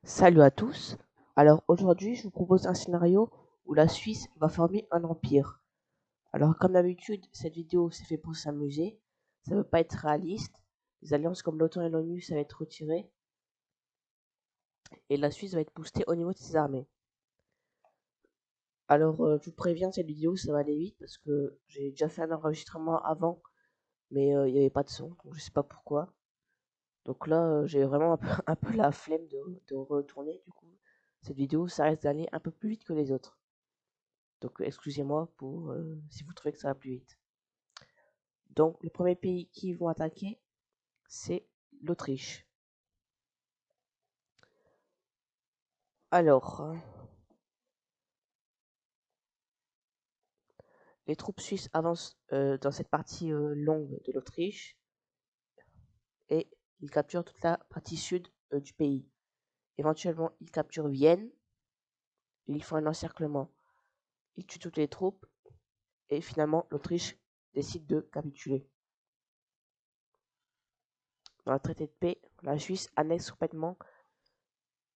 Salut à tous. Alors aujourd'hui, je vous propose un scénario où la Suisse va former un empire. Alors comme d'habitude, cette vidéo c'est fait pour s'amuser. Ça ne veut pas être réaliste. Les alliances comme l'OTAN et l'ONU, ça va être retiré. Et la Suisse va être boostée au niveau de ses armées. Alors je vous préviens, cette vidéo ça va aller vite parce que j'ai déjà fait un enregistrement avant, mais il n'y avait pas de son, donc je sais pas pourquoi. Donc là, j'ai vraiment un peu la flemme de retourner. Du coup, cette vidéo, ça risque d'aller un peu plus vite que les autres. Donc excusez-moi pour si vous trouvez que ça va plus vite. Donc le premier pays qui vont attaquer, c'est l'Autriche. Alors, les troupes suisses avancent dans cette partie longue de l'Autriche et ils capturent toute la partie sud du pays. Éventuellement, ils capturent Vienne, ils font un encerclement, ils tuent toutes les troupes et finalement l'Autriche décide de capituler. Dans le traité de paix, la Suisse annexe complètement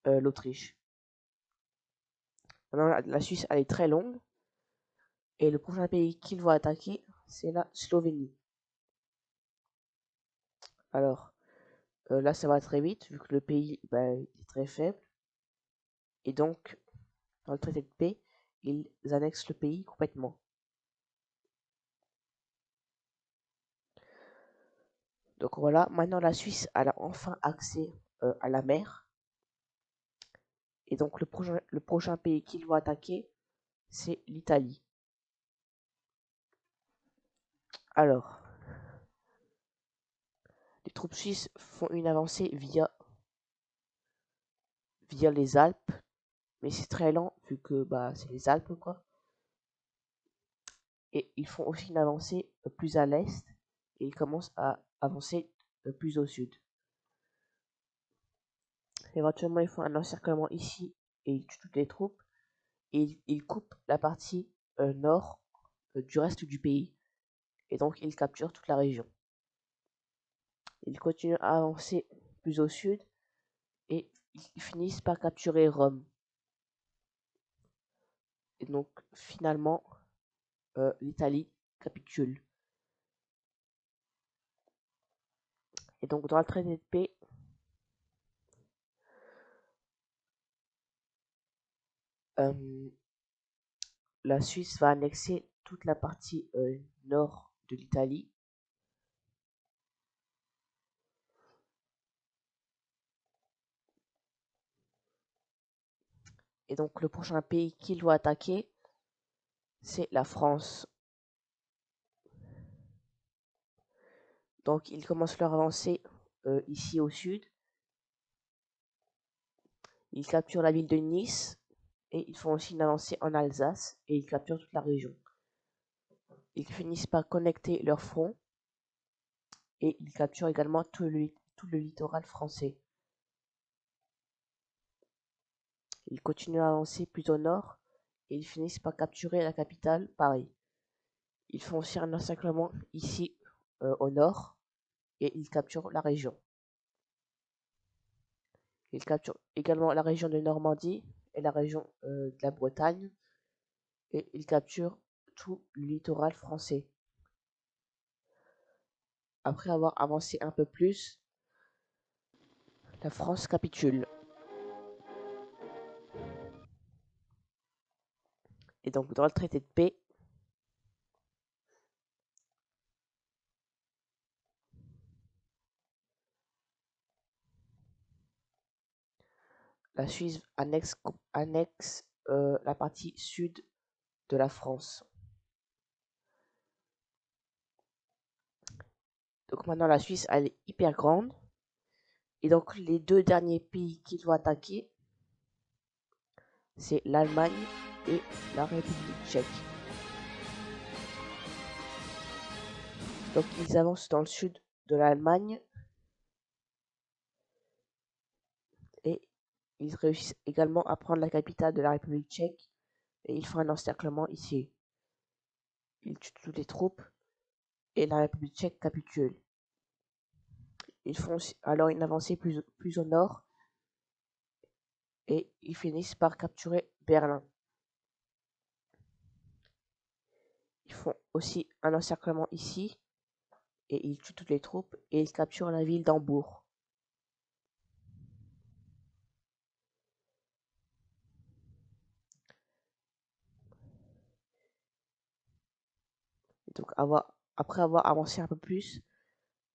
l'Autriche. Maintenant, la Suisse, elle est très longue. Et le prochain pays qu'ils vont attaquer, c'est la Slovénie. Alors, là, ça va très vite, vu que le pays est très faible. Et donc, dans le traité de paix, ils annexent le pays complètement. Donc voilà, maintenant la Suisse elle a enfin accès à la mer. Et donc le prochain pays qu'ils vont attaquer, c'est l'Italie. Alors, les troupes suisses font une avancée via les Alpes, mais c'est très lent vu que c'est les Alpes quoi. Et ils font aussi une avancée plus à l'est et ils commencent à avancer plus au sud. Éventuellement, ils font un encerclement ici et ils tuent toutes les troupes et ils coupent la partie nord du reste du pays et donc ils capturent toute la région. Ils continuent à avancer plus au sud et ils finissent par capturer Rome. Et donc finalement, l'Italie capitule. Et donc dans le traité de paix, la Suisse va annexer toute la partie nord de l'Italie. Et donc le prochain pays qu'il doit attaquer, c'est la France. Donc ils commencent leur avancée ici au sud. Ils capturent la ville de Nice et ils font aussi une avancée en Alsace et ils capturent toute la région. Ils finissent par connecter leur front et ils capturent également tout le littoral français. Ils continuent à avancer plus au nord et ils finissent par capturer la capitale, Paris. Ils font aussi un encerclement ici au nord et ils capturent la région. Ils capturent également la région de Normandie et la région de la Bretagne et ils capturent tout le littoral français. Après avoir avancé un peu plus, la France capitule. Et donc dans le traité de paix, la Suisse annexe la partie sud de la France. Donc maintenant la Suisse elle est hyper grande. Et donc les deux derniers pays qu'ils doivent attaquer, c'est l'Allemagne et la République tchèque. Donc ils avancent dans le sud de l'Allemagne et ils réussissent également à prendre la capitale de la République tchèque et ils font un encerclement ici. Ils tuent toutes les troupes et la République tchèque capitule. Ils font alors une avancée plus au nord et ils finissent par capturer Berlin. Ils font aussi un encerclement ici et ils tuent toutes les troupes et ils capturent la ville d'Hambourg. Donc après avoir avancé un peu plus,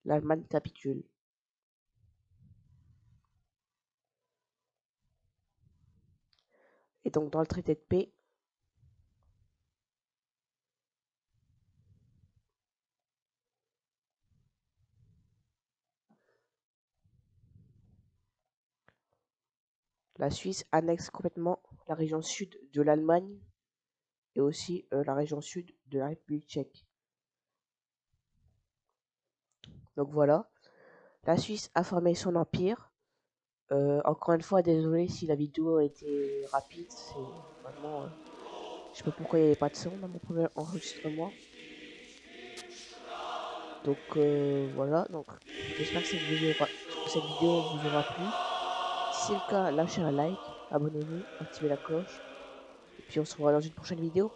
l'Allemagne capitule. Et donc dans le traité de paix, la Suisse annexe complètement la région sud de l'Allemagne et aussi la région sud de la République tchèque. Donc voilà, la Suisse a formé son empire. Encore une fois, désolé si la vidéo a été rapide, c'est vraiment... je sais pas pourquoi il n'y avait pas de son dans mon premier enregistrement. Donc voilà, donc j'espère que cette vidéo vous aura plu. Si c'est le cas, lâchez un like, abonnez-vous, activez la cloche. Et puis on se revoit dans une prochaine vidéo.